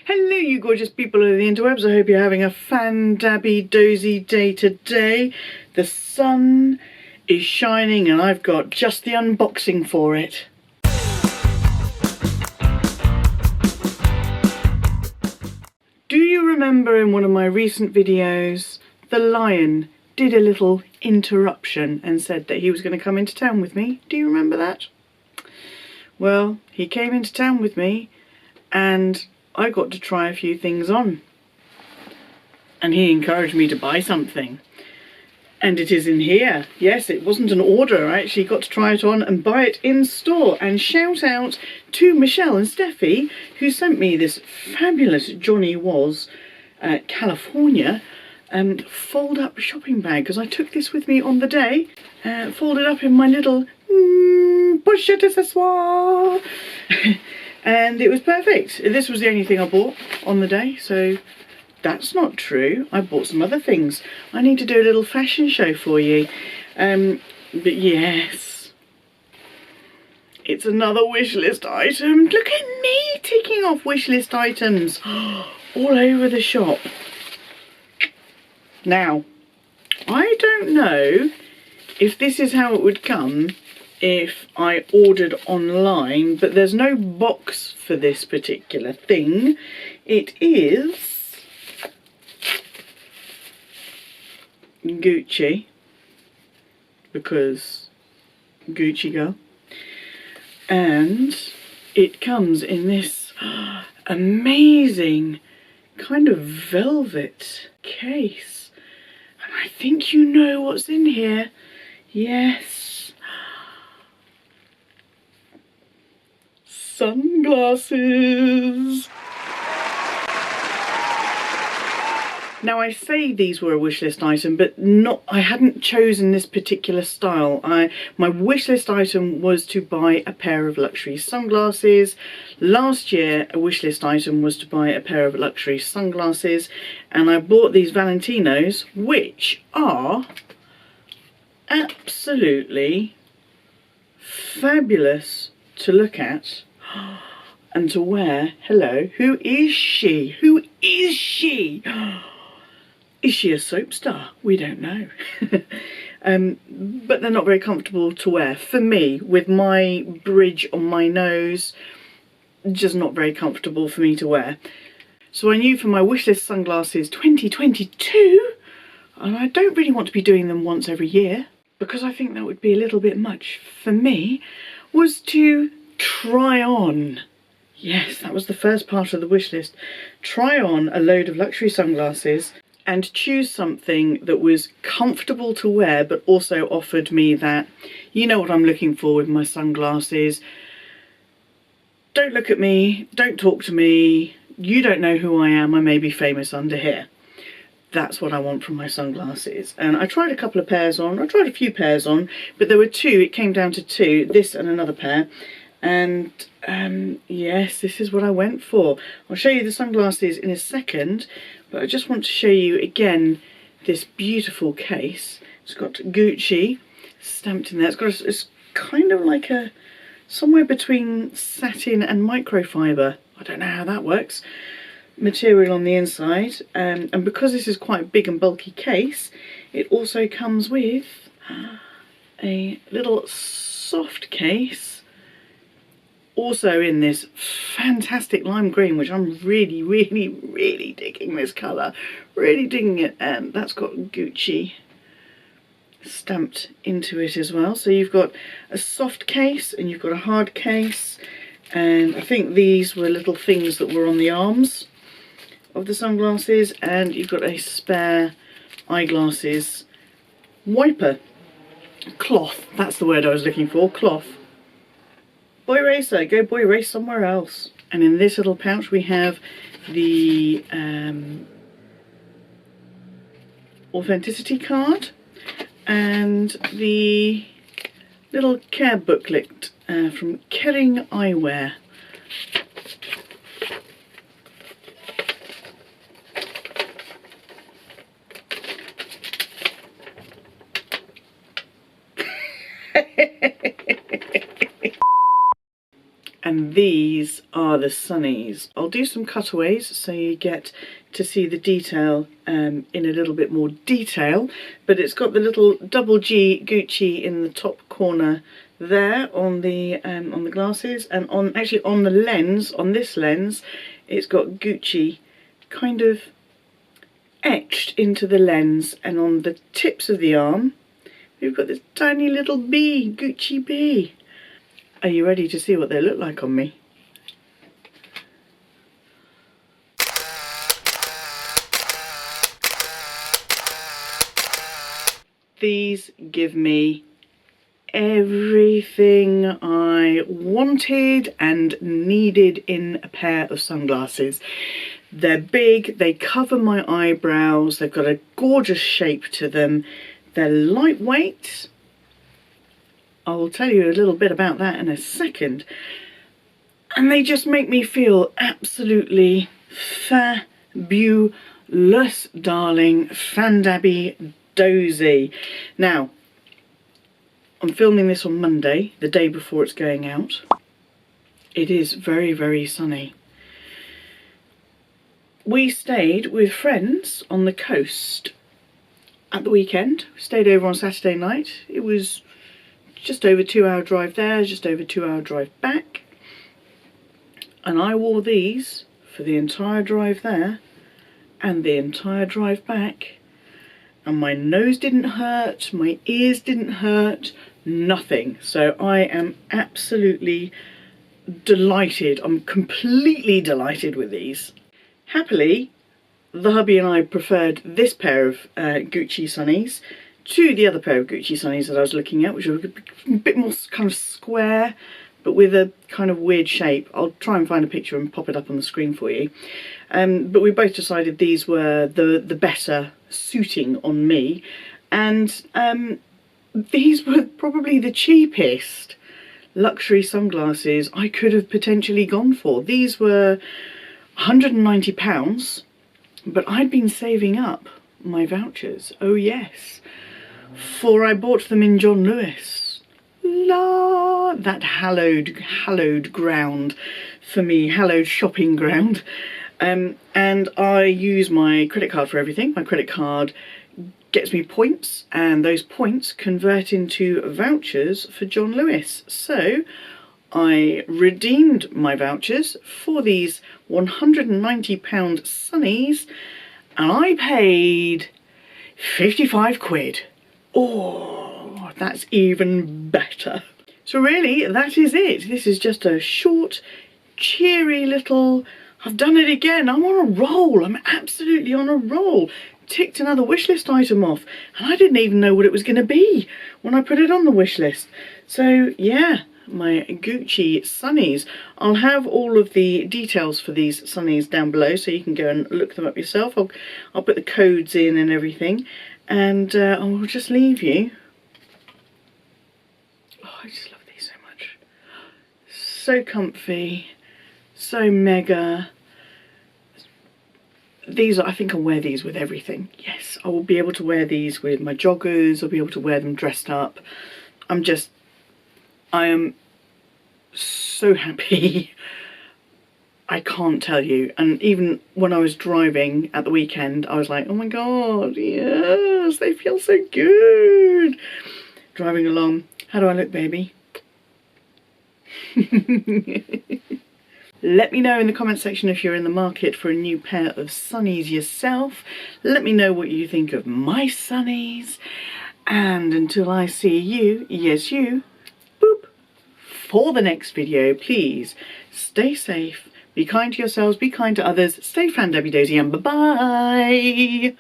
Hello you gorgeous people of the interwebs, I hope you're having a Fandabbydozy day today. The sun is shining and I've got just the unboxing for it. Do you remember in one of my recent videos, the lion did a little interruption and said that he was going to come into town with me? Do you remember that? Well, he came into town with me and I got to try a few things on. And he encouraged me to buy something. And it is in here. Yes, it wasn't an order. I actually got to try it on and buy it in store. And shout out to Michelle and Steffi, who sent me this fabulous Johnny Was California fold up shopping bag. Because I took this with me on the day. Folded up in my little pochette accessoire. And it was perfect. This was the only thing I bought on the day, so that's not true. I bought some other things. I need to do a little fashion show for you. But yes, it's another wishlist item. Look at me ticking off wishlist items all over the shop. Now, I don't know if this is how it would come if I ordered online, but there's no box for this particular thing. It is Gucci, because Gucci girl, and it comes in this amazing kind of velvet case, and I think you know what's in here. Yes, sunglasses. Now I say these were a wishlist item, but I hadn't chosen this particular style. My wishlist item was to buy a pair of luxury sunglasses. Last year a wishlist item was to buy a pair of luxury sunglasses, and I bought these Valentinos, which are absolutely fabulous to look at and to wear. Hello, who is she? Who is she? Is she a soap star? We don't know. But they're not very comfortable to wear. For me, with my bridge on my nose, just not very comfortable for me to wear. So I knew for my wishlist sunglasses 2022, and I don't really want to be doing them once every year, because I think that would be a little bit much for me, was to try on. Yes, that was the first part of the wish list. Try on a load of luxury sunglasses and choose something that was comfortable to wear but also offered me that, you know what I'm looking for with my sunglasses. Don't look at me, don't talk to me, you don't know who I am, I may be famous under here. That's what I want from my sunglasses. And I tried a couple of pairs on, I tried a few pairs on, but there were two, it came down to two, this and another pair. And yes, this is what I went for. I'll show you the sunglasses in a second, but I just want to show you again this beautiful case. It's got Gucci stamped in there. It's kind of like a somewhere between satin and microfiber. I don't know how that works. Material on the inside, and because this is quite a big and bulky case, it also comes with a little soft case, also in this fantastic lime green, which I'm really digging this colour, really digging it, and that's got Gucci stamped into it as well. So you've got a soft case and you've got a hard case, and I think these were little things that were on the arms of the sunglasses, and you've got a spare eyeglasses wiper cloth. That's the word I was looking for, cloth. Boy racer, go boy race somewhere else. And in this little pouch we have the authenticity card and the little care booklet from Kering Eyewear. And these are the sunnies. I'll do some cutaways so you get to see the detail in a little bit more detail, but it's got the little double G Gucci in the top corner there on the glasses, and on the lens, on this lens, it's got Gucci kind of etched into the lens, and on the tips of the arm we've got this tiny little B, Gucci B. Are you ready to see what they look like on me? These give me everything I wanted and needed in a pair of sunglasses. They're big, they cover my eyebrows, they've got a gorgeous shape to them, they're lightweight. I will tell you a little bit about that in a second. And they just make me feel absolutely fabulous, darling. Fandabbydozy. Now, I'm filming this on Monday, the day before it's going out. It is very, very sunny. We stayed with friends on the coast at the weekend. We stayed over on Saturday night. It was just over 2-hour drive there, just over 2-hour drive back. And I wore these for the entire drive there and the entire drive back. And my nose didn't hurt, my ears didn't hurt, nothing. So I am absolutely delighted. I'm completely delighted with these. Happily, the hubby and I preferred this pair of Gucci sunnies to the other pair of Gucci sunnies that I was looking at, which were a bit more kind of square, but with a kind of weird shape. I'll try and find a picture and pop it up on the screen for you. But we both decided these were the better suiting on me, and these were probably the cheapest luxury sunglasses I could have potentially gone for. These were £190, but I'd been saving up my vouchers, oh yes, for I bought them in John Lewis. La, that hallowed ground for me, hallowed shopping ground. And I use my credit card for everything. My credit card gets me points, and those points convert into vouchers for John Lewis. So I redeemed my vouchers for these £190 sunnies, and I paid 55 quid. Oh, that's even better. So really, that is it. This is just a short, cheery little, I've done it again. I'm on a roll. I'm absolutely on a roll. Ticked another wish list item off, and I didn't even know what it was going to be when I put it on the wish list. So yeah, my Gucci sunnies. I'll have all of the details for these sunnies down below, so you can go and look them up yourself. I'll put the codes in and everything, and I'll just leave you. Oh, I just love these so much. So comfy, so mega. These are, I think I'll wear these with everything. Yes, I will be able to wear these with my joggers. I'll be able to wear them dressed up. I am so happy. I can't tell you. And even when I was driving at the weekend, I was like, oh my god, yes, they feel so good. Driving along. How do I look, baby? Let me know in the comment section if you're in the market for a new pair of sunnies yourself. Let me know what you think of my sunnies. And until I see you, yes you, boop, for the next video, please stay safe, be kind to yourselves, be kind to others, stay Fandabbydozy, and bye-bye.